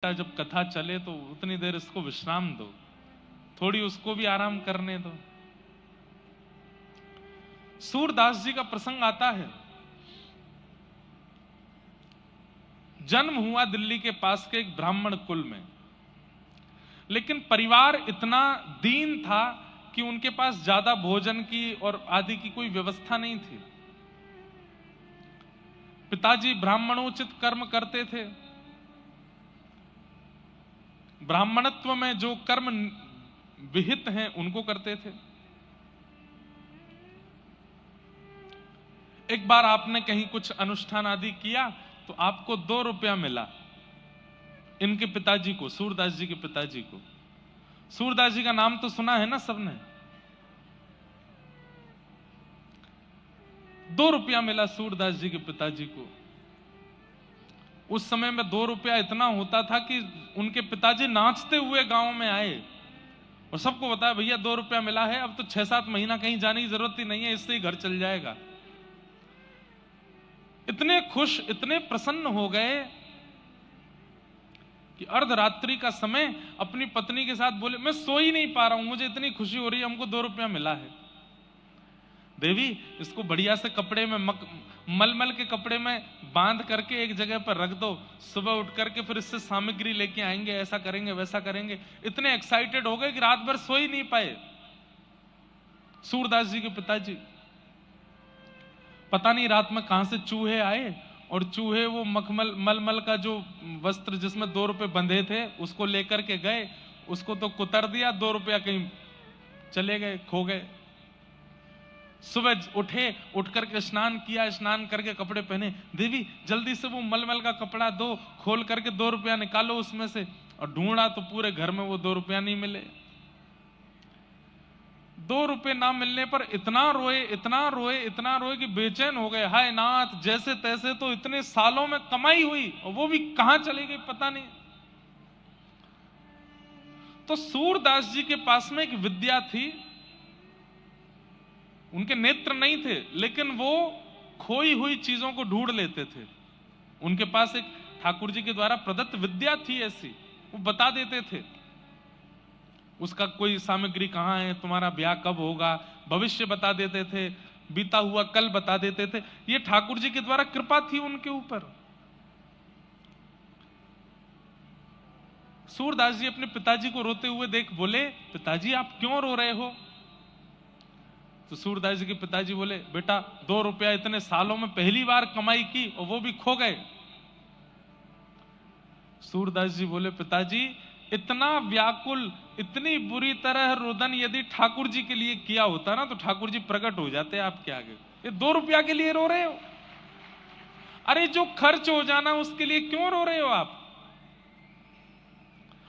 जब कथा चले तो उतनी देर इसको विश्राम दो, थोड़ी उसको भी आराम करने दो। सूरदास जी का प्रसंग आता है। जन्म हुआ दिल्ली के पास के एक ब्राह्मण कुल में, लेकिन परिवार इतना दीन था कि उनके पास ज्यादा भोजन की और आदि की कोई व्यवस्था नहीं थी। पिताजी ब्राह्मणोचित कर्म करते थे। ब्राह्मणत्व में जो कर्म विहित हैं उनको करते थे। एक बार आपने कहीं कुछ अनुष्ठान आदि किया तो आपको 2 रुपया मिला। इनके पिताजी को, सूरदास जी के पिताजी को। सूरदास जी का नाम तो सुना है ना सबने। 2 रुपया मिला सूरदास जी के पिताजी को। उस समय में 2 रुपया इतना होता था कि उनके पिताजी नाचते हुए गांव में आए और सबको बताया, भैया 2 रुपया मिला है, अब तो 6-7 महीना कहीं जाने की जरूरत ही नहीं है, इससे ही घर चल जाएगा। इतने खुश, इतने प्रसन्न हो गए कि अर्धरात्रि का समय अपनी पत्नी के साथ बोले, मैं सो ही नहीं पा रहा हूं, मुझे इतनी खुशी हो रही है, हमको 2 रुपया मिला है। देवी, इसको बढ़िया से कपड़े में मलमल के कपड़े में बांध करके एक जगह पर रख दो, सुबह उठ करके फिर इससे सामग्री लेके आएंगे, ऐसा करेंगे वैसा करेंगे। इतने एक्साइटेड हो गए कि रात भर सो ही नहीं पाए सूरदास जी के पिताजी। पता नहीं रात में कहां से चूहे आए और चूहे वो मलमल का जो वस्त्र जिसमें 2 रुपए बंधे थे उसको लेकर के गए, उसको तो कुतर दिया, 2 रुपया कहीं चले गए, खो गए। सुबह उठे, उठ करके स्नान किया, स्नान करके कपड़े पहने, देवी जल्दी से वो मलमल का कपड़ा दो, खोल करके 2 रुपया निकालो उसमें से। और ढूंढा तो पूरे घर में वो 2 रुपया नहीं मिले। 2 रुपए ना मिलने पर इतना रोए, इतना रोए, इतना रोए कि बेचैन हो गए। हाय नाथ, जैसे तैसे तो इतने सालों में कमाई हुई और वो भी कहां चली गई पता नहीं। तो सूरदास जी के पास में एक विद्या थी। उनके नेत्र नहीं थे, लेकिन वो खोई हुई चीजों को ढूंढ लेते थे। उनके पास एक ठाकुर जी के द्वारा प्रदत्त विद्या थी ऐसी, वो बता देते थे उसका कोई सामग्री कहां है, तुम्हारा ब्याह कब होगा, भविष्य बता देते थे, बीता हुआ कल बता देते थे। ये ठाकुर जी के द्वारा कृपा थी उनके ऊपर। सूरदास जी अपने पिताजी को रोते हुए देख बोले, पिताजी आप क्यों रो रहे हो? तो सूरदास जी के पिताजी बोले, बेटा 2 रुपया इतने सालों में पहली बार कमाई की और वो भी खो गए। सूरदास जी बोले, पिताजी इतना व्याकुल, इतनी बुरी तरह रुदन यदि ठाकुर जी के लिए किया होता ना तो ठाकुर जी प्रकट हो जाते आपके आगे। ये 2 रुपया के लिए रो रहे हो? अरे जो खर्च हो जाना उसके लिए क्यों रो रहे हो आप?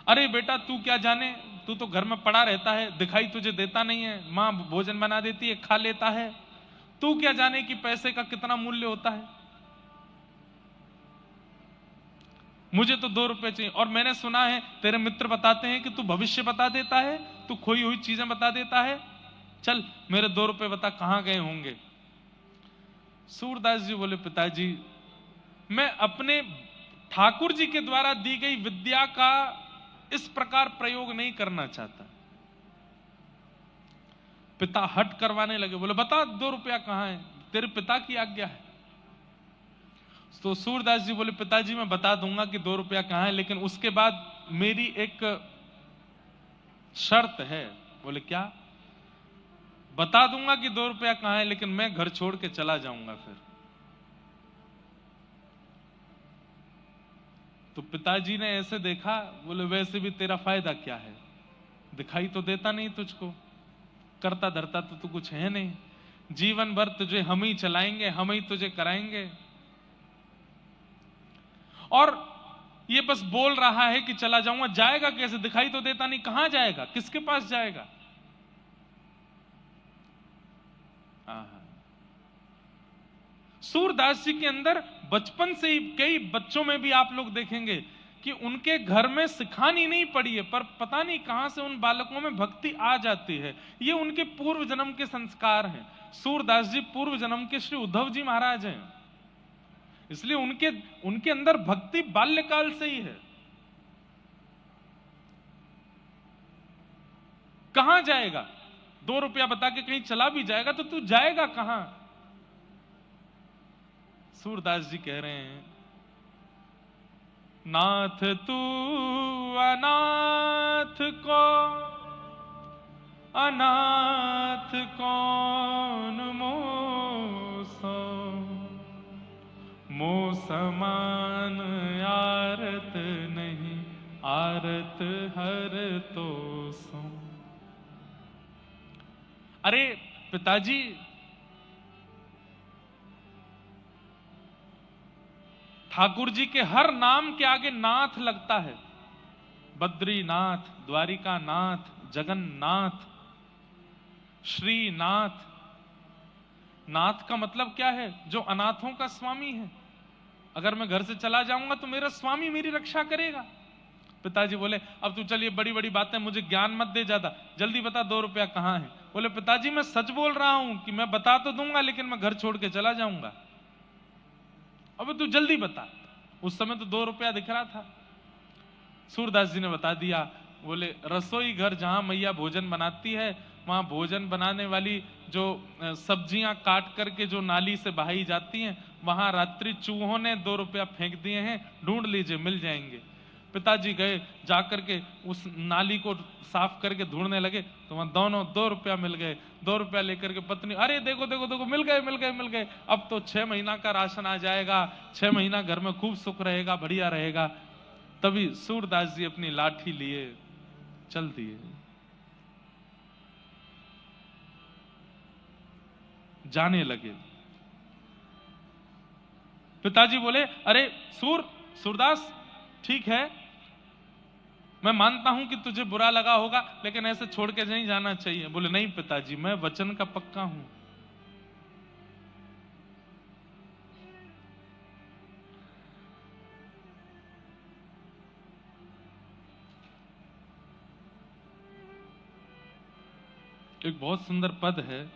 अरे बेटा तू क्या जाने, तू तो घर में पड़ा रहता है, दिखाई तुझे देता नहीं है, मां भोजन बना देती है, खा लेता है, तू क्या जाने कि पैसे का कितना मूल्य होता है। मुझे तो 2 रुपए चाहिए। और मैंने सुना है तेरे मित्र बताते हैं कि तू भविष्य बता देता है, तू खोई हुई चीजें बता देता है, चल मेरे 2 रुपए बता कहां गए होंगे। सूरदास जी बोले, पिताजी मैं अपने ठाकुर जी के द्वारा दी गई विद्या का इस प्रकार प्रयोग नहीं करना चाहता। पिता हट करवाने लगे, बोले बता 2 रुपया कहां है, तेरे पिता की आज्ञा है। तो सूरदास जी बोले, पिताजी मैं बता दूंगा कि 2 रुपया कहां है, लेकिन उसके बाद मेरी एक शर्त है। बोले क्या? बता दूंगा कि 2 रुपया कहां है, लेकिन मैं घर छोड़ के चला जाऊंगा फिर। तो पिताजी ने ऐसे देखा, बोले वैसे भी तेरा फायदा क्या है, दिखाई तो देता नहीं तुझको, करता धरता तो तू कुछ है नहीं, जीवन भर तुझे हम ही चलाएंगे, हम ही तुझे कराएंगे। और ये बस बोल रहा है कि चला जाऊंगा, जाएगा कैसे? दिखाई तो देता नहीं, कहां जाएगा, किसके पास जाएगा? सूरदास जी के अंदर बचपन से ही, कई बच्चों में भी आप लोग देखेंगे कि उनके घर में सिखानी नहीं पड़ी है, पर पता नहीं कहां से उन बालकों में भक्ति आ जाती है। ये उनके पूर्व जन्म के संस्कार हैं। सूरदास जी पूर्व जन्म के श्री उद्धव जी महाराज हैं, इसलिए उनके अंदर भक्ति बाल्यकाल से ही है। कहां जाएगा? 2 रुपया बता के कहीं चला भी जाएगा तो तू जाएगा कहां? सूरदास जी कह रहे हैं, नाथ तू अनाथ को अनाथ कौन मोसो, मो समान आरत नहीं, आरत हर तो सो। अरे पिताजी, ठाकुर जी के हर नाम के आगे नाथ लगता है। बद्रीनाथ, द्वारिकानाथ, जगन्नाथ, श्रीनाथ। नाथ का मतलब क्या है? जो अनाथों का स्वामी है। अगर मैं घर से चला जाऊंगा तो मेरा स्वामी मेरी रक्षा करेगा। पिताजी बोले, अब तू चलिए, बड़ी बड़ी बातें, मुझे ज्ञान मत दे ज्यादा, जल्दी बता 2 रुपया कहां है। बोले, पिताजी मैं सच बोल रहा हूं कि मैं बता तो दूंगा, लेकिन मैं घर छोड़ के चला जाऊंगा। अब तू जल्दी बता। उस समय तो 2 रुपया दिख रहा था। सूरदास जी ने बता दिया। बोले, रसोई घर जहां मैया भोजन बनाती है, वहां भोजन बनाने वाली जो सब्जियां काट करके जो नाली से बहाई जाती हैं, वहां रात्रि चूहों ने 2 रुपया फेंक दिए हैं, ढूंढ लीजिए, मिल जाएंगे। पिताजी गए, जाकर के उस नाली को साफ करके ढूंढने लगे तो वहां दोनों 2 रुपया मिल गए। 2 रुपया लेकर के पत्नी, अरे देखो देखो देखो, मिल गए मिल गए मिल गए, अब तो 6 महीना का राशन आ जाएगा, 6 महीना घर में खूब सुख रहेगा, बढ़िया रहेगा। तभी सूरदास जी अपनी लाठी लिए चल दिए। जाने लगे। पिताजी बोले, अरे सूरदास, ठीक है, मैं मानता हूं कि तुझे बुरा लगा होगा, लेकिन ऐसे छोड़ के नहीं जाना चाहिए। बोले, नहीं पिताजी, मैं वचन का पक्का हूं। एक बहुत सुंदर पद है,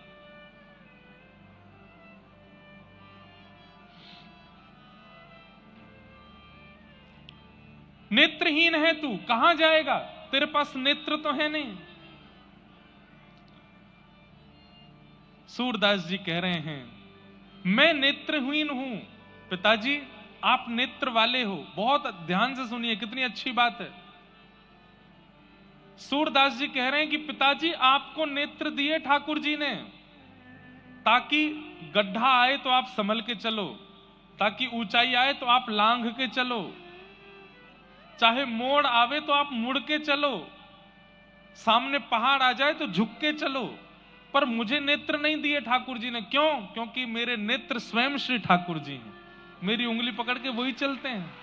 नेत्रहीन है तू, कहां जाएगा? तेरे पास नेत्र तो है नहीं। सूरदास जी कह रहे हैं, मैं नेत्रहीन हूं। पिताजी, आप नेत्र वाले हो। बहुत ध्यान से सुनिए, कितनी अच्छी बात है। सूरदास जी कह रहे हैं कि पिताजी, आपको नेत्र दिए ठाकुर जी ने, ताकि गड्ढा आए तो आप संभल के चलो, ताकि ऊंचाई आए तो आप लांघ के चलो, चाहे मोड़ आवे तो आप मुड़ के चलो, सामने पहाड़ आ जाए तो झुक के चलो। पर मुझे नेत्र नहीं दिए ठाकुर जी ने। क्यों? क्योंकि मेरे नेत्र स्वयं श्री ठाकुर जी हैं। मेरी उंगली पकड़ के वही चलते हैं।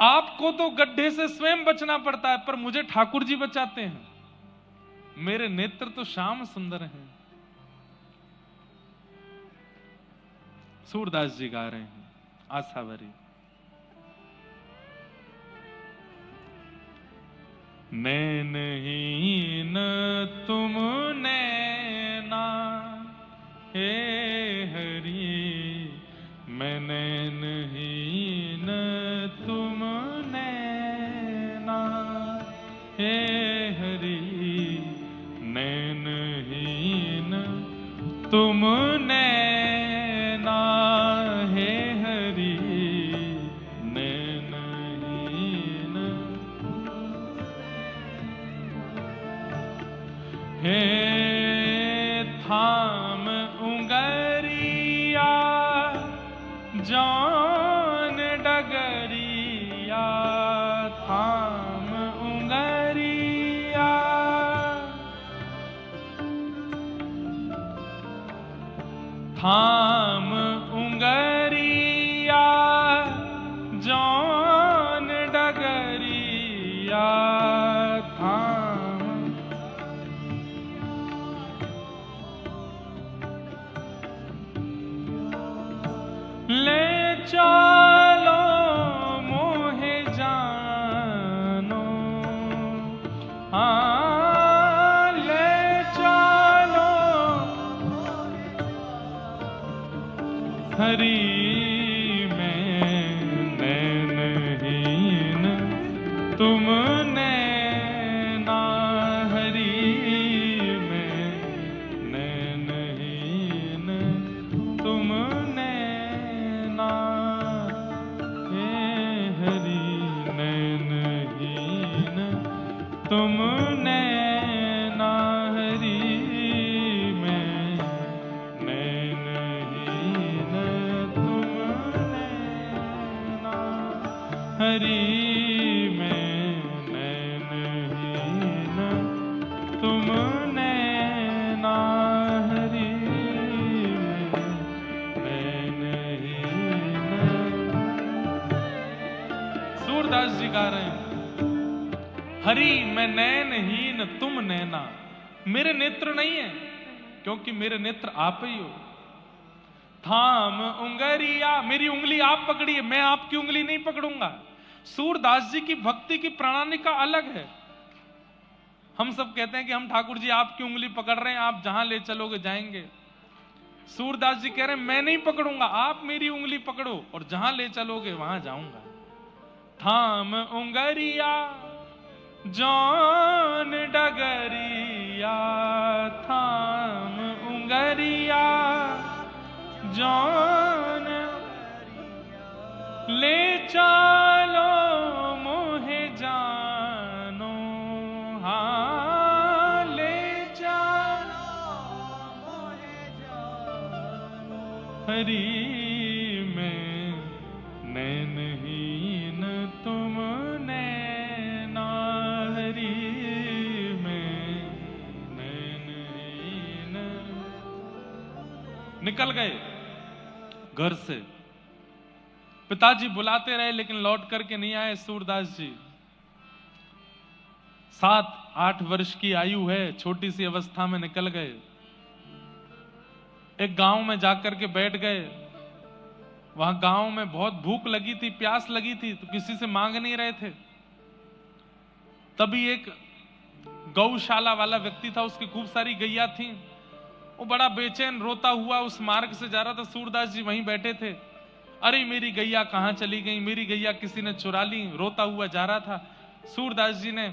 आपको तो गड्ढे से स्वयं बचना पड़ता है, पर मुझे ठाकुर जी बचाते हैं। मेरे नेत्र तो श्याम सुंदर हैं। सूरदास जी गा रहे हैं, आशावरी। नैनहीन तुम नैना हे हरि, मैं नैनहीन तुम नैना हे हरि, नैनहीन तुम नैना हे हरि, हे थाम उंगरिया जान डगरिया, थाम उंगरिया, थाम उंगरिया जान डगरिया, थाम ले चलो मोहे जानो, हाँ ले चलो हरि में नैनहीन तुम नैना हरि में नैनहीन तुम नैना, हरि में नैनहीन। सूरदास जी गा रहे हैं, हरि मैं नैनहीन तुम नैना, मेरे नेत्र नहीं है क्योंकि मेरे नेत्र आप ही हो। थाम उंगरिया, मेरी उंगली आप पकड़िए, मैं आपकी उंगली नहीं पकड़ूंगा। सूरदास जी की भक्ति की प्रणाली का अलग है। हम सब कहते हैं कि हम ठाकुर जी आपकी उंगली पकड़ रहे हैं, आप जहां ले चलोगे जाएंगे। सूरदास जी कह रहे हैं मैं नहीं पकड़ूंगा, आप मेरी उंगली पकड़ो और जहां ले चलोगे वहां जाऊंगा। थाम उंगरिया जौन डगरिया, थाम उंगरिया जौन ले चलो मोहे जानो, हाँ ले चलो मोहे जानो। हरि में नैनहीन तुम नैना, हरि में नैनहीन। निकल गए घर से, पिताजी बुलाते रहे लेकिन लौट करके नहीं आए सूरदास जी। 7-8 वर्ष की आयु है, छोटी सी अवस्था में निकल गए। एक गांव में जाकर के बैठ गए। वहां गांव में बहुत भूख लगी थी, प्यास लगी थी, तो किसी से मांग नहीं रहे थे। तभी एक गौशाला वाला व्यक्ति था, उसकी खूब सारी गैया थी। वो बड़ा बेचैन रोता हुआ उस मार्ग से जा रहा था। सूरदास जी वहीं बैठे थे। अरे मेरी गैया कहां चली गई, मेरी गैया किसी ने चुरा ली, रोता हुआ जा रहा था। सूरदास जी ने,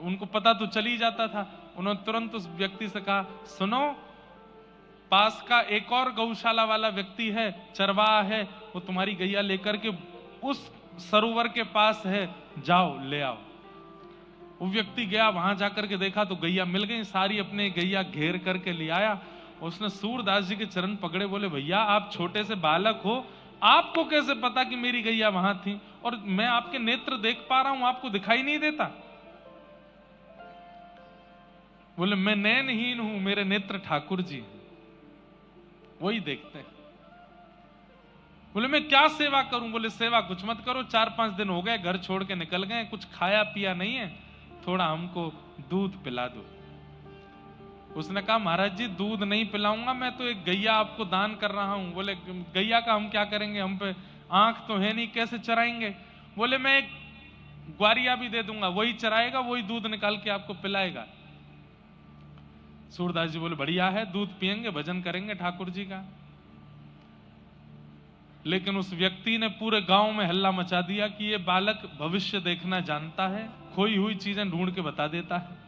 उनको पता तो चली जाता था, उन्होंने तुरंत उस व्यक्ति से कहा, सुनो पास का एक और गौशाला वाला व्यक्ति है, चरवाहा है, वो तुम्हारी गैया लेकर के उस सरोवर के पास है, जाओ ले आओ। वो व्यक्ति गया, वहां जाकर के देखा तो गैया मिल गई सारी, अपने गैया घेर करके ले आया। उसने सूरदास जी के चरण पकड़े, बोले भैया आप छोटे से बालक हो, आपको कैसे पता कि मेरी गैया वहां थी, और मैं आपके नेत्र देख पा रहा हूं, आपको दिखाई नहीं देता? बोले मैं नैनहीन हूं, मेरे नेत्र ठाकुर जी वही देखते हैं। बोले मैं क्या सेवा करूं? बोले सेवा कुछ मत करो, 4-5 दिन हो गए घर छोड़ के निकल गए, कुछ खाया पिया नहीं है, थोड़ा हमको दूध पिला दो। उसने कहा महाराज जी दूध नहीं पिलाऊंगा, मैं तो एक गैया आपको दान कर रहा हूं। बोले गैया का हम क्या करेंगे, हम पे आंख तो है नहीं, कैसे चराएंगे? बोले मैं एक ग्वारिया भी दे दूंगा, वही चराएगा, वही दूध निकाल के आपको पिलाएगा। सूरदास जी बोले बढ़िया है, दूध पिएंगे, भजन करेंगे ठाकुर जी का। लेकिन उस व्यक्ति ने पूरे गांव में हल्ला मचा दिया कि ये बालक भविष्य देखना जानता है, खोई हुई चीजें ढूंढ के बता देता है।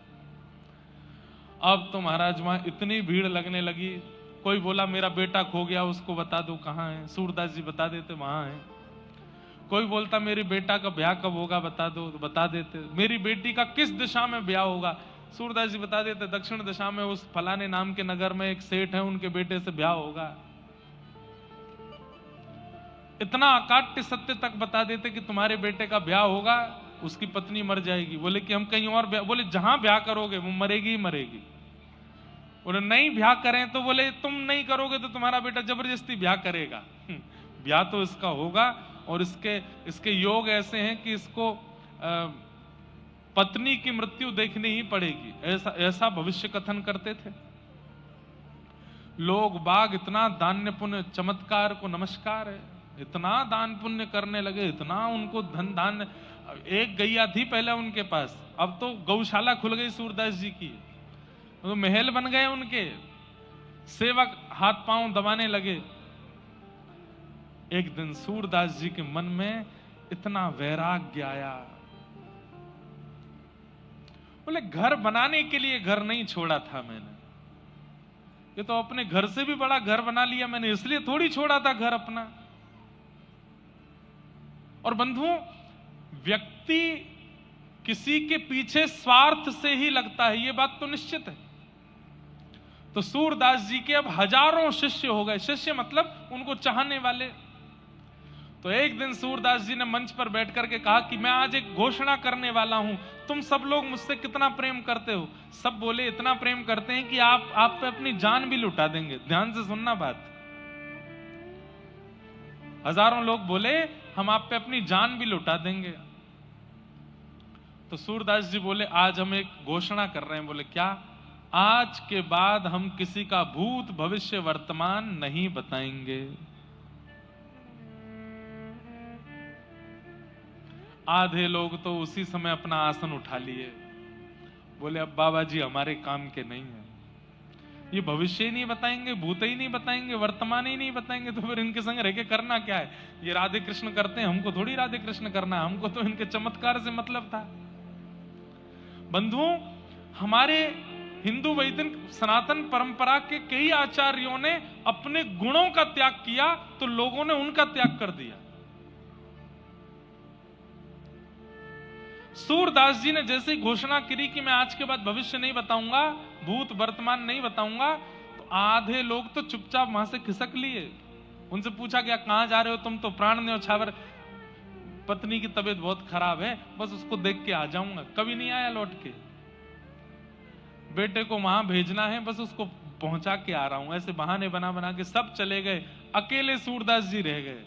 अब तो महाराज वहां इतनी भीड़ लगने लगी। कोई बोला मेरा बेटा खो गया, उसको बता दो कहां है, सूरदास जी बता देते वहां है। कोई बोलता मेरी बेटा का ब्याह कब होगा बता दो, तो बता देते। मेरी बेटी का किस दिशा में ब्याह होगा, सूरदास जी बता देते, दक्षिण दिशा में उस फलाने नाम के नगर में एक सेठ है, उनके बेटे से ब्याह होगा। इतना अकाट्य सत्य तक बता देते कि तुम्हारे बेटे का ब्याह होगा, उसकी पत्नी मर जाएगी। बोले कि हम कहीं और ब्याह, बोले जहां ब्याह करोगे वो मरेगी ही मरेगी। बोले नहीं ब्याह करें तो, बोले तुम नहीं करोगे तो तुम्हारा बेटा जबरदस्ती ब्याह करेगा। ब्याह तो इसका होगा, और इसके योग ऐसे हैं कि इसको पत्नी की मृत्यु देखनी ही पड़ेगी, ऐसा भविष्य कथन करते थे लोग बाग। इतना दान्य पुण्य, चमत्कार को नमस्कार है, इतना दान पुण्य करने लगे, इतना उनको धन धान्य। एक गैया थी पहले उनके पास, अब तो गौशाला खुल गई सूरदास जी की, तो महल बन गए उनके, सेवक हाथ पांव दबाने लगे। एक दिन सूरदास जी के मन में इतना वैराग्य आया, बोले घर बनाने के लिए घर नहीं छोड़ा था मैंने, ये तो अपने घर से भी बड़ा घर बना लिया मैंने, इसलिए थोड़ी छोड़ा था घर अपना। और बंधुओं, व्यक्ति किसी के पीछे स्वार्थ से ही लगता है, ये बात तो निश्चित है। तो सूरदास जी के अब हजारों शिष्य हो गए, शिष्य मतलब उनको चाहने वाले। तो एक दिन सूरदास जी ने मंच पर बैठ करके कहा कि मैं आज एक घोषणा करने वाला हूं, तुम सब लोग मुझसे कितना प्रेम करते हो। सब बोले इतना प्रेम करते हैं कि आप पे अपनी जान भी लुटा देंगे। ध्यान से सुनना बात। हजारों लोग बोले हम आप पे अपनी जान भी लुटा देंगे। तो सूरदास जी बोले आज हम एक घोषणा कर रहे हैं। बोले क्या? आज के बाद हम किसी का भूत भविष्य वर्तमान नहीं बताएंगे। आधे लोग तो उसी समय अपना आसन उठा लिए। बोले अब बाबा जी हमारे काम के नहीं है, ये भविष्य ही नहीं बताएंगे, भूत ही नहीं बताएंगे, वर्तमान ही नहीं बताएंगे, तो फिर इनके संग रह के करना क्या है? ये राधे कृष्ण करते हैं, हमको थोड़ी राधे कृष्ण करना है, हमको तो इनके चमत्कार से मतलब था। बंधुओं, हमारे हिंदू वैदिक सनातन परंपरा के कई आचार्यों ने अपने गुणों का त्याग किया तो लोगों ने उनका त्याग कर दिया। सूरदास जी ने जैसे ही घोषणा करी कि मैं आज के बाद भविष्य नहीं बताऊंगा, भूत वर्तमान नहीं बताऊंगा, तो आधे लोग तो चुपचाप वहां से खिसक लिए। उनसे पूछा गया कहां जा रहे हो? तुम तो प्राण न्योछावर, पत्नी की तबीयत बहुत खराब है, बस उसको देख के आ जाऊंगा। कभी नहीं आया लौट के। बेटे को वहां भेजना है, बस उसको पहुंचा के आ रहा हूं। ऐसे बहाने बना बना के सब चले गए, अकेले सूरदास जी रह गए।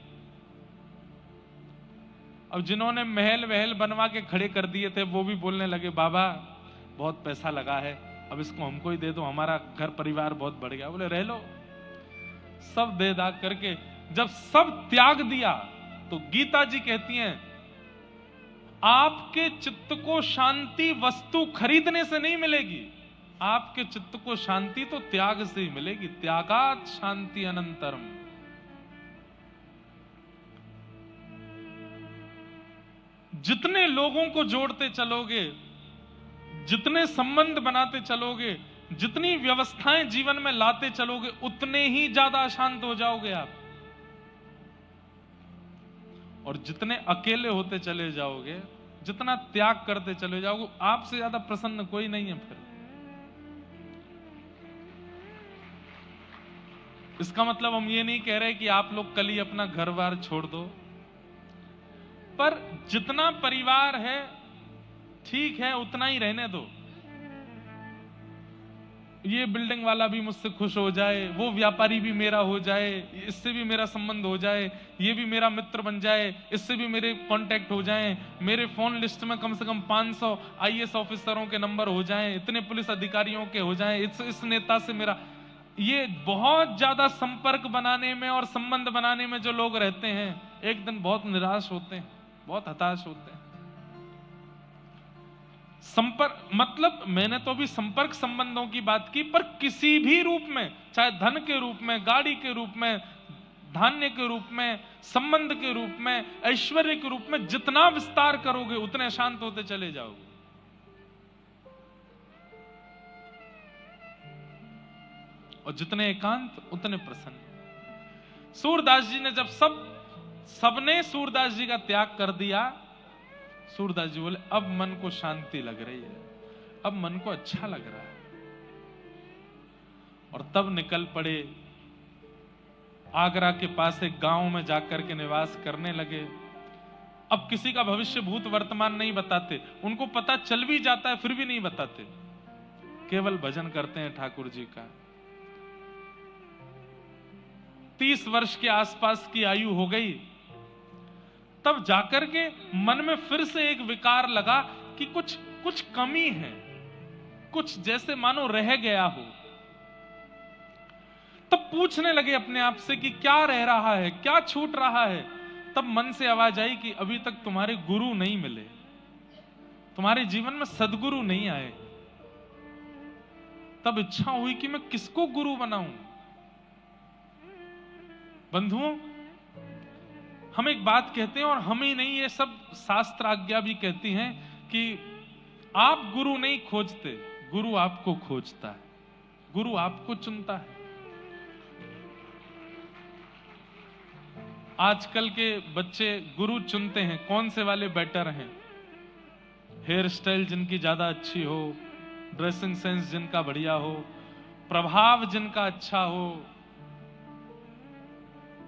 अब जिन्होंने महल वहल बनवा के खड़े कर दिए थे वो भी बोलने लगे बाबा बहुत पैसा लगा है, अब इसको हमको ही दे दो, हमारा घर परिवार बहुत बढ़ गया। बोले रह लो। सब दे दाग करके जब सब त्याग दिया तो गीता जी कहती हैं आपके चित्त को शांति वस्तु खरीदने से नहीं मिलेगी, आपके चित्त को शांति तो त्याग से ही मिलेगी। त्यागात शांति अनंतरम। जितने लोगों को जोड़ते चलोगे, जितने संबंध बनाते चलोगे, जितनी व्यवस्थाएं जीवन में लाते चलोगे, उतने ही ज्यादा अशांत हो जाओगे आप। और जितने अकेले होते चले जाओगे, जितना त्याग करते चले जाओगे, आपसे ज्यादा प्रसन्न कोई नहीं है फिर। इसका मतलब हम ये नहीं कह रहे कि आप लोग कल ही अपना घर बार छोड़ दो, पर जितना परिवार है ठीक है उतना ही रहने दो। ये बिल्डिंग वाला भी मुझसे खुश हो जाए, वो व्यापारी भी मेरा हो जाए, इससे भी मेरा संबंध हो जाए, ये भी मेरा मित्र बन जाए, इससे भी मेरे कांटेक्ट हो जाएं, मेरे फोन लिस्ट में कम से कम 500 आईएएस ऑफिसरों के नंबर हो जाएं, इतने पुलिस अधिकारियों के हो जाएं, इस नेता से मेरा। ये बहुत ज्यादा संपर्क बनाने में और संबंध बनाने में जो लोग रहते हैं एक दिन बहुत निराश होते हैं, बहुत हताश होते हैं। संपर्क मतलब मैंने तो अभी संपर्क संबंधों की बात की, पर किसी भी रूप में, चाहे धन के रूप में, गाड़ी के रूप में, धान्य के रूप में, संबंध के रूप में, ऐश्वर्य के रूप में, जितना विस्तार करोगे उतने शांत होते चले जाओगे। और जितने एकांत उतने प्रसन्न। सूरदास जी ने जब सबने सूरदास जी का त्याग कर दिया, सूरदास जी बोले अब मन को शांति लग रही है, अब मन को अच्छा लग रहा है। और तब निकल पड़े, आगरा के पास एक गांव में जाकर के निवास करने लगे। अब किसी का भविष्य भूत वर्तमान नहीं बताते, उनको पता चल भी जाता है फिर भी नहीं बताते, केवल भजन करते हैं ठाकुर जी का। 30 वर्ष के आसपास की आयु हो गई, तब जाकर के मन में फिर से एक विकार लगा कि कुछ कमी है, कुछ जैसे मानो रह गया हो। तब पूछने लगे अपने आप से कि क्या रह रहा है, क्या छूट रहा है। तब मन से आवाज आई कि अभी तक तुम्हारे गुरु नहीं मिले, तुम्हारे जीवन में सदगुरु नहीं आए। तब इच्छा हुई कि मैं किसको गुरु बनाऊं। बंधुओं, हम एक बात कहते हैं, और हम ही नहीं, ये सब शास्त्र आज्ञा भी कहती हैं कि आप गुरु नहीं खोजते, गुरु आपको खोजता है, गुरु आपको चुनता है। आजकल के बच्चे गुरु चुनते हैं कौन से वाले बेटर हैं, हेयर स्टाइल जिनकी ज्यादा अच्छी हो, ड्रेसिंग सेंस जिनका बढ़िया हो, प्रभाव जिनका अच्छा हो,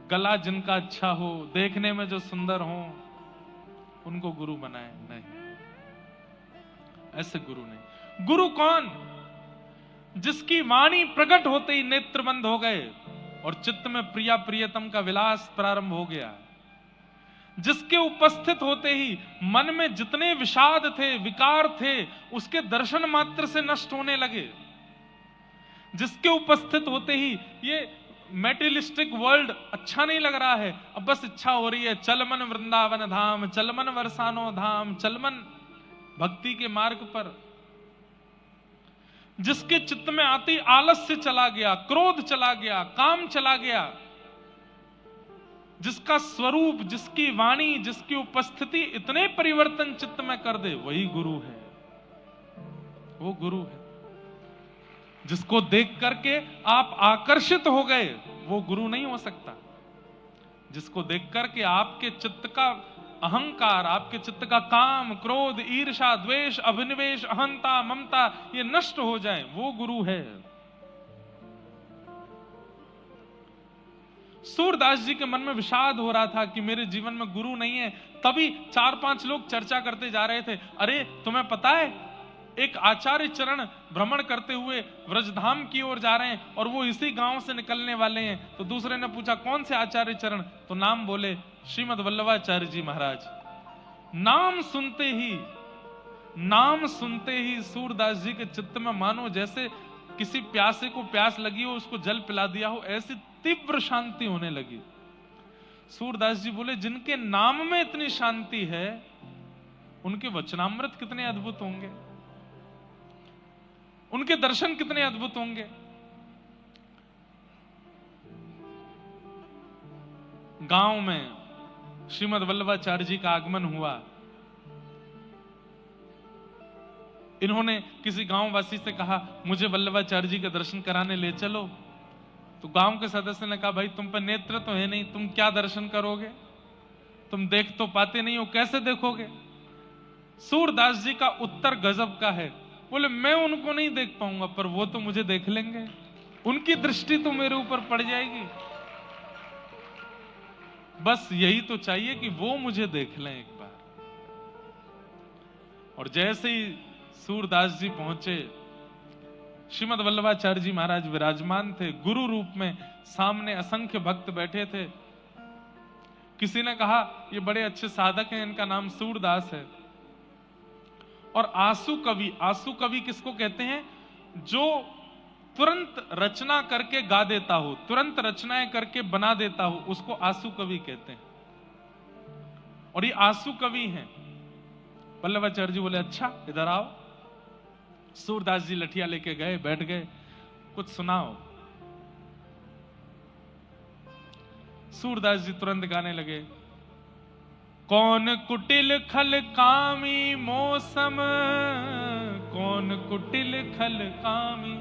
गला जिनका अच्छा हो, देखने में जो सुंदर हो, उनको गुरु बनाए। नहीं, ऐसे गुरु नहीं। गुरु कौन? जिसकी वाणी प्रकट होते ही नेत्र बंद हो गए और चित्त में प्रिया प्रियतम का विलास प्रारंभ हो गया। जिसके उपस्थित होते ही मन में जितने विषाद थे, विकार थे, उसके दर्शन मात्र से नष्ट होने लगे। जिसके उपस्थित होते ही ये मेटेरियलिस्टिक वर्ल्ड अच्छा नहीं लग रहा है, अब बस इच्छा हो रही है चलमन वृंदावन धाम, चलमन वरसानो धाम, चलमन भक्ति के मार्ग पर। जिसके चित्त में आती आलस्य चला गया, क्रोध चला गया, काम चला गया, जिसका स्वरूप, जिसकी वाणी, जिसकी उपस्थिति इतने परिवर्तन चित्त में कर दे, वही गुरु है। वो गुरु है। जिसको देख करके आप आकर्षित हो गए, वो गुरु नहीं हो सकता। जिसको देख करके आपके चित्त का अहंकार, आपके चित्त का काम, क्रोध, ईर्ष्या, द्वेष, अभिनिवेश, अहंता, ममता ये नष्ट हो जाए, वो गुरु है। सूरदास जी के मन में विषाद हो रहा था कि मेरे जीवन में गुरु नहीं है। तभी 4-5 लोग चर्चा करते जा रहे थे, अरे तुम्हें पता है एक आचार्य चरण भ्रमण करते हुए व्रजधाम की ओर जा रहे हैं और वो इसी गांव से निकलने वाले हैं। तो दूसरे ने पूछा कौन से आचार्य चरण? तो नाम बोले श्रीमद वल्लभाचार्य जी महाराज। नाम सुनते ही सूरदास जी के चित्त में मानो जैसे किसी प्यासे को प्यास लगी हो, उसको जल पिला दिया हो, ऐसी तीव्र शांति होने लगी। सूरदास जी बोले जिनके नाम में इतनी शांति है, उनके वचनामृत कितने अद्भुत होंगे, उनके दर्शन कितने अद्भुत होंगे। गांव में श्रीमद वल्लभाचार्य जी का आगमन हुआ। इन्होंने किसी गांववासी से कहा मुझे वल्लभाचार्य जी के दर्शन कराने ले चलो। तो गांव के सदस्य ने कहा भाई तुम पर नेत्र तो है नहीं, तुम क्या दर्शन करोगे, तुम देख तो पाते नहीं हो, कैसे देखोगे। सूरदास जी का उत्तर गजब का है। बोले मैं उनको नहीं देख पाऊंगा, पर वो तो मुझे देख लेंगे, उनकी दृष्टि तो मेरे ऊपर पड़ जाएगी। बस यही तो चाहिए कि वो मुझे देख लें एक बार। और जैसे ही सूरदास जी पहुंचे, श्रीमद वल्लभाचार्य जी महाराज विराजमान थे गुरु रूप में, सामने असंख्य भक्त बैठे थे। किसी ने कहा ये बड़े अच्छे साधक हैं, इनका नाम सूरदास है। और आंसू कवि किसको कहते हैं? जो तुरंत रचना करके गा देता हो, तुरंत रचनाएं करके बना देता हो, उसको आंसू कवि कहते हैं। और ये आंसू कवि हैं। वल्लभाचार्य जी बोले अच्छा इधर आओ। सूरदास जी लठिया लेके गए, बैठ गए, कुछ सुनाओ। सूरदास जी तुरंत गाने लगे। कौन कुटिल खल कामी मौसम, कौन कुटिल खल कामी,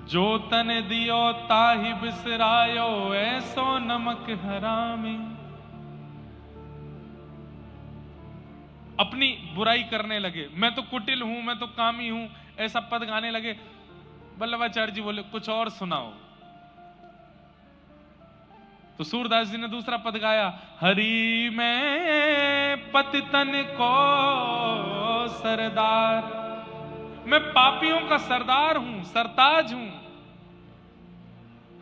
जो तन दियो ताहि बिसरायो, ऐसो नमक हरामी। अपनी बुराई करने लगे, मैं तो कुटिल हूं, मैं तो कामी हूं, ऐसा पद गाने लगे। वल्लभाचार्य जी बोले कुछ और सुनाओ। तो सूरदास जी ने दूसरा पद गाया। हरि मैं पतितन को सरदार, मैं पापियों का सरदार हूं, सरताज हूं।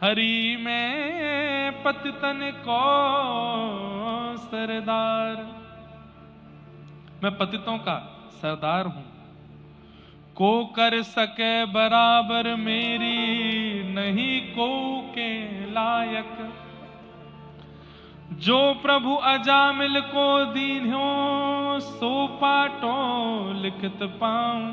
हरि मैं पतितन को सरदार, मैं पतितों का सरदार हूं। को कर सके बराबर मेरी, नहीं को के लायक। जो प्रभु अजामिल को दीन्यो, सो पाटो लिखत पाऊं।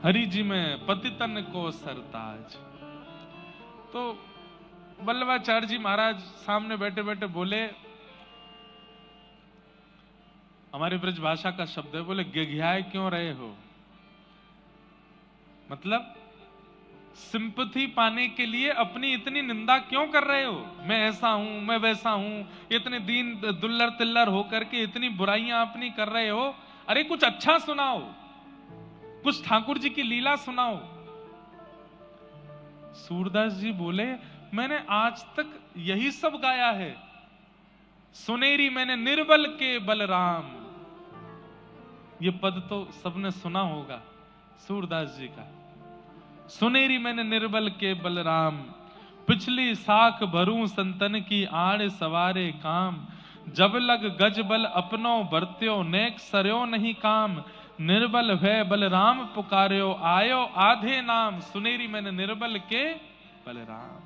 हरि जी में पतितन को सरताज। तो वल्लभाचार्य जी महाराज सामने बैठे बैठे बोले, हमारी ब्रज भाषा का शब्द है, बोले गिघियाए क्यों रहे हो? मतलब सिंपैथी पाने के लिए अपनी इतनी निंदा क्यों कर रहे हो? मैं ऐसा हूं, मैं वैसा हूं, इतने दीन दुल्लर तिल्लर होकर के इतनी बुराइयां अपनी कर रहे हो। अरे कुछ अच्छा सुनाओ, कुछ ठाकुर जी की लीला सुनाओ। सूरदास जी बोले मैंने आज तक यही सब गाया है। सुनेरी मैंने निर्बल के बलराम, ये पद तो सबने सुना होगा सूरदास जी का। सुनेरी मैंने निर्बल के बलराम, पिछली साख भरूं संतन की आड़ सवारे काम। जब लग गज बल अपनो बरत्यो नेक सरयो नहीं काम। निर्बल है बलराम पुकार्यो आयो आधे नाम। सुनेरी मैंने निर्बल के बलराम।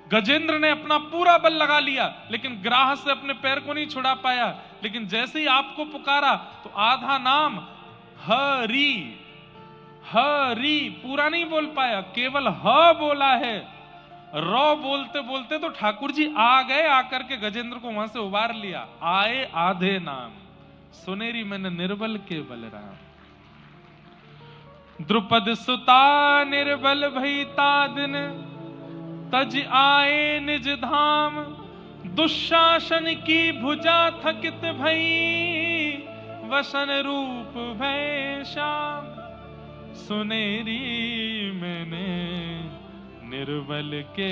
गजेंद्र ने अपना पूरा बल लगा लिया लेकिन ग्राह से अपने पैर को नहीं छुड़ा पाया। लेकिन जैसे ही आपको पुकारा तो आधा नाम हरि, हरि पूरा नहीं बोल पाया, केवल ह बोला है। रौ बोलते बोलते तो ठाकुर जी आ गए, आकर के गजेंद्र को वहां से उबार लिया। आए आधे नाम, सुनेरी मैंने निर्बल के बलराम। द्रुपद सुता निर्बल भईता दिन, तज आए निज धाम। दुशासन की भुजा थकित भई, वसन रूप भय श्याम। सुनेरी मैंने निर्बल के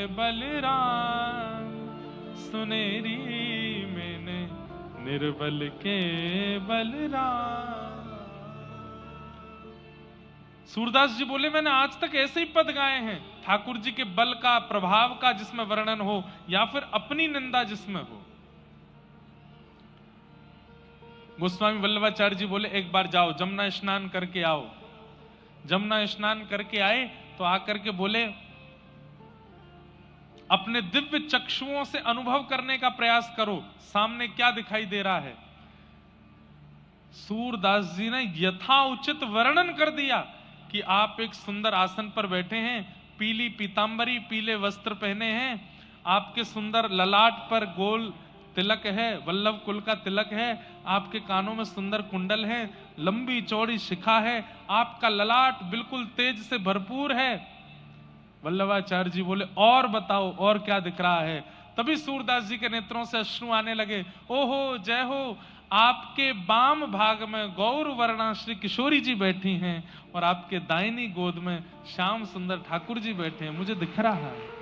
बलराम। सुनेरी मैंने निर्बल के बलराम। सूरदास जी बोले मैंने आज तक ऐसे ही पद गाए हैं, ठाकुर जी के बल का, प्रभाव का जिसमें वर्णन हो या फिर अपनी निंदा जिसमें हो। गोस्वामी वल्लभाचार्य जी बोले एक बार जाओ जमुना स्नान करके आओ। जमुना स्नान करके आए तो आकर के बोले अपने दिव्य चक्षुओं से अनुभव करने का प्रयास करो, सामने क्या दिखाई दे रहा है। सूरदास जी ने यथा उचित वर्णन कर दिया कि आप एक सुंदर आसन पर बैठे हैं, पीली पीतांबरी, पीले वस्त्र पहने हैं, आपके सुंदर ललाट पर गोल तिलक है, वल्लभ कुल का तिलक है, आपके कानों में सुंदर कुंडल है, लंबी चौड़ी शिखा है, आपका ललाट बिल्कुल तेज से भरपूर है। वल्लभाचार्य जी बोले और बताओ और क्या दिख रहा है। तभी सूरदास जी के नेत्रों से अश्रु आने लगे। ओहो जय हो, आपके बाम भाग में गौर वर्णा श्री किशोरी जी बैठी हैं और आपके दाहिनी गोद में श्याम सुंदर ठाकुर जी बैठे हैं, मुझे दिख रहा है।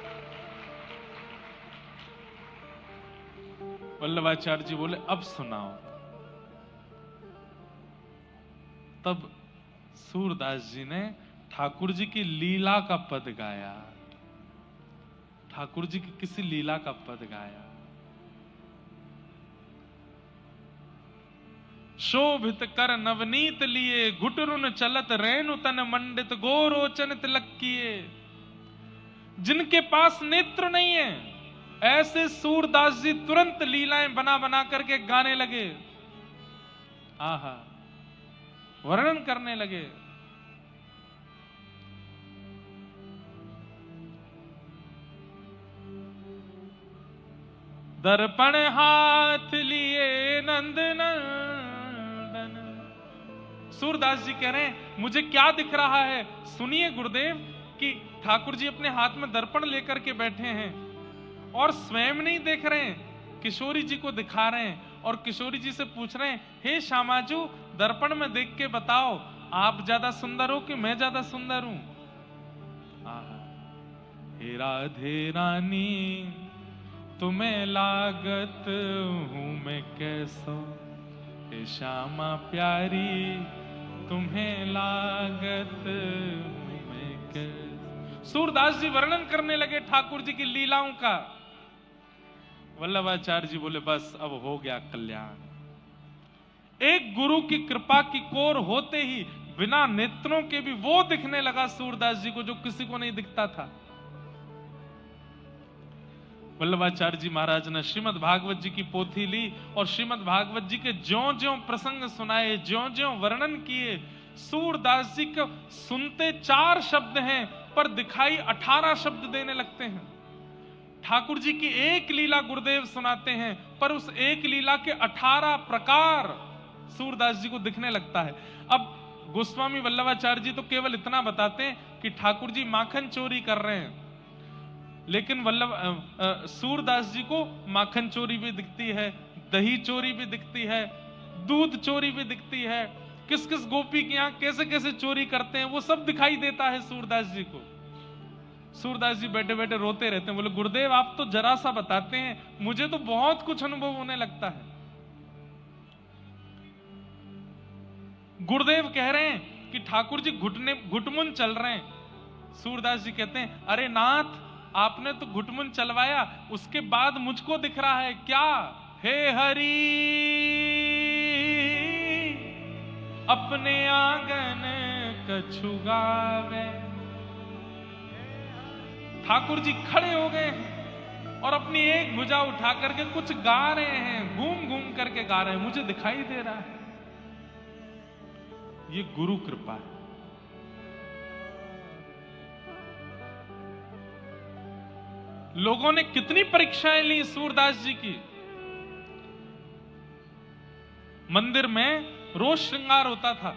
वल्लभाचार्य जी बोले अब सुनाओ। तब सूरदास जी ने ठाकुर जी की लीला का पद गाया, ठाकुर जी की किसी लीला का पद गाया। शोभित कर नवनीत लिए, घुटरुन चलत रेणु तन मंडित, गोरोचन तिलक किए। जिनके पास नेत्र नहीं है ऐसे सूरदास जी तुरंत लीलाएं बना बना करके गाने लगे, आहा वर्णन करने लगे। दर्पण हाथ लिए नंद नंदन। सूरदास जी कह रहे हैं मुझे क्या दिख रहा है। सुनिए गुरुदेव कि ठाकुर जी अपने हाथ में दर्पण लेकर के बैठे हैं और स्वयं नहीं देख रहे हैं, किशोरी जी को दिखा रहे हैं और किशोरी जी से पूछ रहे हैं हे श्यामाजू दर्पण में देख के बताओ आप ज्यादा सुंदर हो कि मैं ज्यादा सुंदर हूं। हे राधे रानी तुम्हें लागत हूं मैं कैसो, हे श्यामा प्यारी तुम्हें लागत हूं मैं कैसो। सूरदास जी वर्णन करने लगे ठाकुर जी की लीलाओं का। वल्लभाचार्य जी बोले बस अब हो गया कल्याण। एक गुरु की कृपा की कोर होते ही बिना नेत्रों के भी वो दिखने लगा सूरदास जी को जो किसी को नहीं दिखता था। वल्लभाचार्य जी महाराज ने श्रीमद् भागवत जी की पोथी ली और श्रीमद् भागवत जी के ज्यों ज्यों प्रसंग सुनाए, ज्यों ज्यों वर्णन किए। सूरदास जी को सुनते 4 शब्द हैं पर दिखाई 18 शब्द देने लगते हैं। ठाकुर जी की एक लीला गुरुदेव सुनाते हैं पर उस एक लीला के 18 प्रकार सूरदास जी को दिखने लगता है। अब गोस्वामी वल्लभाचार्य जी तो केवल इतना बताते हैं कि ठाकुर जी माखन चोरी कर रहे हैं, लेकिन सूरदास जी को माखन चोरी भी दिखती है, दही चोरी भी दिखती है, दूध चोरी भी दिखती है, किस किस गोपी के यहाँ कैसे कैसे चोरी करते हैं, वो सब दिखाई देता है सूरदास जी को। सूरदास जी बैठे बैठे रोते रहते हैं, बोले गुरुदेव आप तो जरा सा बताते हैं, मुझे तो बहुत कुछ अनुभव होने लगता है। गुरुदेव कह रहे हैं कि ठाकुर जी घुटमुन चल रहे हैं। सूरदास जी कहते हैं अरे नाथ आपने तो घुटमुन चलवाया, उसके बाद मुझको दिख रहा है क्या? हे हरि अपने आंगन कछु गावे। ठाकुर जी खड़े हो गए और अपनी एक भुजा उठा करके कुछ गा रहे हैं, घूम घूम करके गा रहे हैं, मुझे दिखाई दे रहा है। ये गुरु कृपा है। लोगों ने कितनी परीक्षाएं ली सूरदास जी की। मंदिर में रोज श्रृंगार होता था।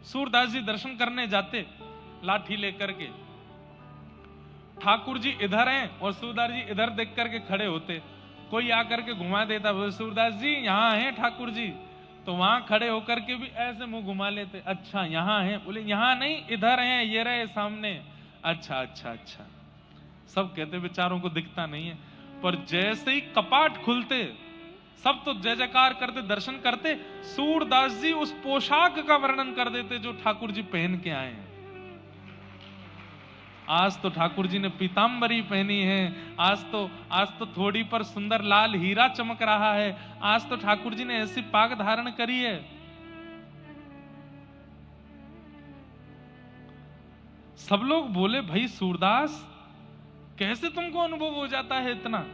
सूरदास जी दर्शन करने जाते लाठी लेकर के, ठाकुर जी इधर हैं और सूरदास जी इधर देख करके खड़े होते। कोई आकर के घुमा देता, बोले सूरदास जी यहाँ हैं ठाकुर जी, तो वहां खड़े होकर के भी ऐसे मुंह घुमा लेते, अच्छा यहाँ हैं? बोले यहाँ नहीं इधर हैं, ये रहे सामने। अच्छा अच्छा अच्छा, सब कहते बेचारों को दिखता नहीं है। पर जैसे ही कपाट खुलते सब तो जय जयकार करते, दर्शन करते। सूरदास जी उस पोशाक का वर्णन कर देते जो ठाकुर जी पहन के आए हैं। आज तो ठाकुर जी ने पीतांबरी पहनी है, आज तो थोड़ी पर सुंदर लाल हीरा चमक रहा है, आज तो ठाकुर जी ने ऐसी पाग धारण करी है। सब लोग बोले भाई सूरदास कैसे तुमको अनुभव हो जाता है इतना,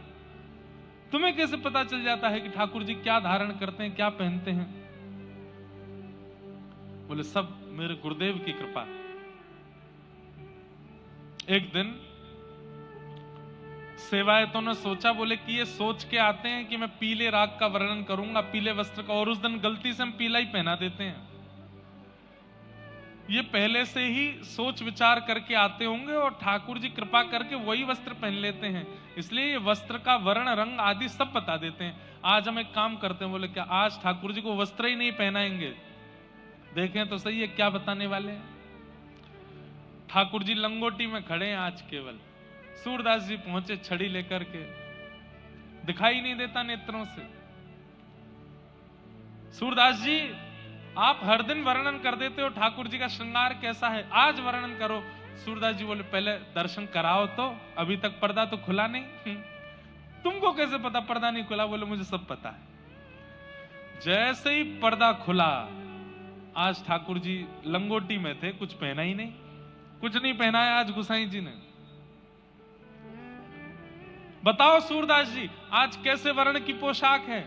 तुम्हें कैसे पता चल जाता है कि ठाकुर जी क्या धारण करते हैं, क्या पहनते हैं? बोले सब मेरे गुरुदेव की कृपा। एक दिन सेवायतों ने सोचा, बोले कि ये सोच के आते हैं कि मैं पीले राग का वर्णन करूंगा, पीले वस्त्र का, और उस दिन गलती से हम पीला ही पहना देते हैं। ये पहले से ही सोच विचार करके आते होंगे और ठाकुर जी कृपा करके वही वस्त्र पहन लेते हैं, इसलिए ये वस्त्र का वर्ण रंग आदि सब बता देते हैं। आज हम एक काम करते हैं, बोले क्या आज ठाकुर जी को वस्त्र ही नहीं पहनाएंगे? देखें तो सही है क्या बताने वाले हैं। ठाकुर जी लंगोटी में खड़े हैं आज केवल। सूरदास जी पहुंचे छड़ी लेकर के, दिखाई नहीं देता नेत्रों से। सूरदास जी आप हर दिन वर्णन कर देते हो ठाकुर जी का श्रृंगार कैसा है, आज वर्णन करो। सूरदास जी बोले पहले दर्शन कराओ तो, अभी तक पर्दा तो खुला नहीं। तुमको कैसे पता पर्दा नहीं खुला? बोले मुझे सब पता है। जैसे ही पर्दा खुला, आज ठाकुर जी लंगोटी में थे, कुछ पहना ही नहीं, कुछ नहीं पहना है आज गुसाई जी ने। बताओ सूरदास जी आज कैसे वर्ण की पोशाक है?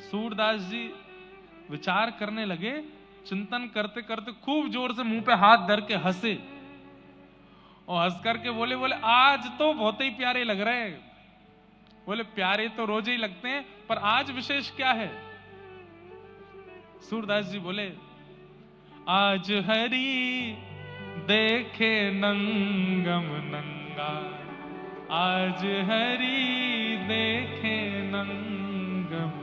सूरदास जी विचार करने लगे, चिंतन करते करते खूब जोर से मुंह पे हाथ धर के हंसे और हंस करके बोले आज तो बहुत ही प्यारे लग रहे हैं। बोले प्यारे तो रोज ही लगते हैं, पर आज विशेष क्या है? सूरदास जी बोले आज हरि देखे नंगम नंगा, आज हरि देखे नंगम,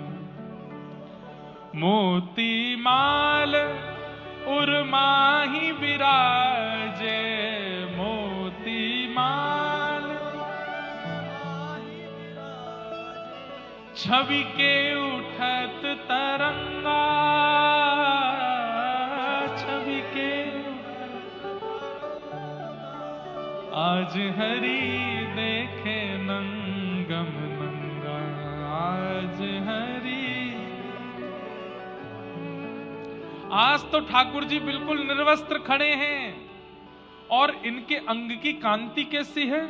मोती माल उर्माही विराजे, मोती माल छवि के उठत तरंगा, छवि के आज हरि देखे नंगम नंगा, आज हरि। आज तो ठाकुर जी बिल्कुल निर्वस्त्र खड़े हैं और इनके अंग की कांति कैसी है?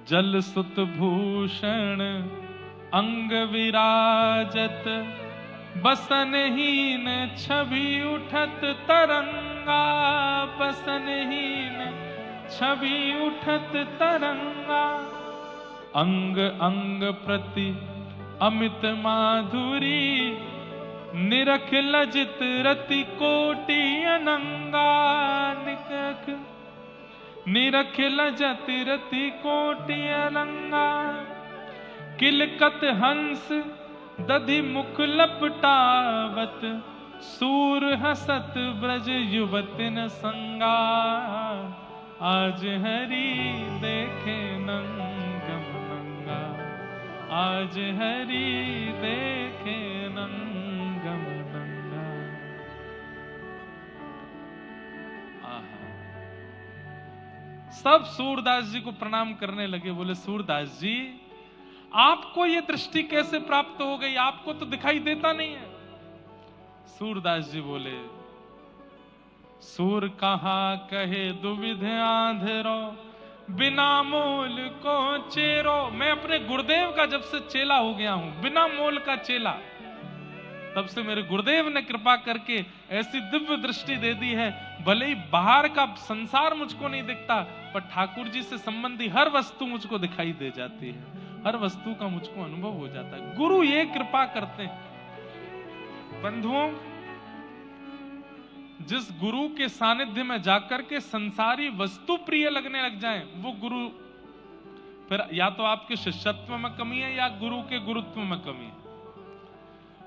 जल सुत भूषण अंग विराजत, बसनहीन छवि उठत तरंगा, बसनहीन छवि उठत तरंगा, अंग अंग प्रति अमित माधुरी, निरख लजित रति कोटि अनंगा, निरख लजत रति कोटि अनंगा, किलकत हंस दधि मुख लपटावत, सूर हसत ब्रज युवतिन संगा, आज हरि देखे नंगम नंगा, आज हरि देखे नंगम नंगा। आहा, सब सूरदास जी को प्रणाम करने लगे। बोले सूरदास जी, आपको ये दृष्टि कैसे प्राप्त हो गई? आपको तो दिखाई देता नहीं है। सूरदास जी बोले, सूर कहाँ कहे दुविध आंधेरो, बिना मोल को चेरो। मैं अपने गुरुदेव का जब से चेला हो गया हूं, बिना मोल का चेला, तब से मेरे गुरुदेव ने कृपा करके ऐसी दिव्य दृष्टि दे दी है। भले ही बाहर का संसार मुझको नहीं दिखता, पर ठाकुर जी से संबंधी हर वस्तु मुझको दिखाई दे जाती है, हर वस्तु का मुझको अनुभव हो जाता है। गुरु ये कृपा करते हैं। बंधुओं, जिस गुरु के सानिध्य में जाकर के संसारी वस्तु प्रिय लगने लग जाएं, वो गुरु फिर या तो आपके शिष्यत्व में कमी है या गुरु के गुरुत्व में कमी है।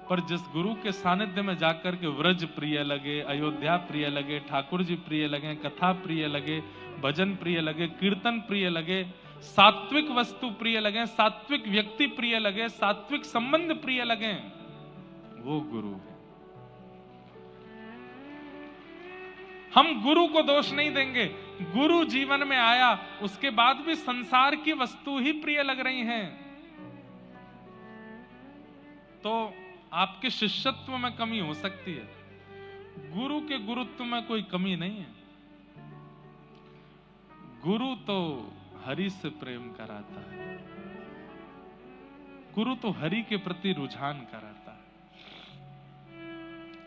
पर जिस गुरु के सानिध्य में जाकर के व्रज प्रिय लगे, अयोध्या प्रिय लगे, ठाकुर जी प्रिय लगे, कथा प्रिय लगे, भजन प्रिय लगे, कीर्तन प्रिय लगे, सात्विक वस्तु प्रिय लगे, सात्विक व्यक्ति प्रिय लगे, सात्विक संबंध प्रिय लगे, वो गुरु है। हम गुरु को दोष नहीं देंगे। गुरु जीवन में आया, उसके बाद भी संसार की वस्तु ही प्रिय लग रही हैं, तो आपके शिष्यत्व में कमी हो सकती है, गुरु के गुरुत्व में कोई कमी नहीं है। गुरु तो हरि से प्रेम कराता है, गुरु तो हरि के प्रति रुझान कराता है।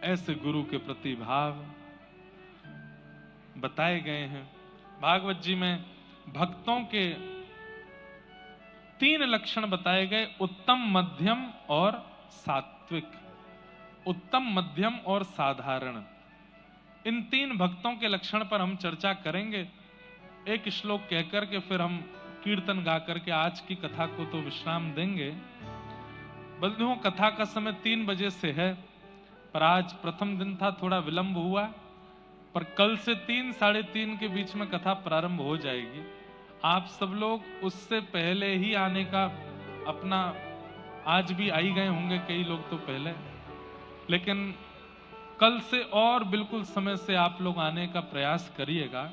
ऐसे गुरु के प्रति भाव बताए गए हैं। भागवत जी में भक्तों के 3 लक्षण बताए गए, उत्तम, मध्यम और सात्विक। उत्तम, मध्यम और साधारण, इन 3 भक्तों के लक्षण पर हम चर्चा करेंगे। एक श्लोक कहकर के फिर हम कीर्तन गा करके आज की कथा को तो विश्राम देंगे। बंधुओं, कथा का समय 3 बजे से है, पर आज प्रथम दिन था, थोड़ा विलंब हुआ, पर कल से 3, 3:30 के बीच में कथा प्रारंभ हो जाएगी। आप सब लोग उससे पहले ही आने का अपना, आज भी आई गए होंगे कई लोग तो पहले, लेकिन कल से और बिल्कुल समय से आप लोग आने का प्रयास करिएगा।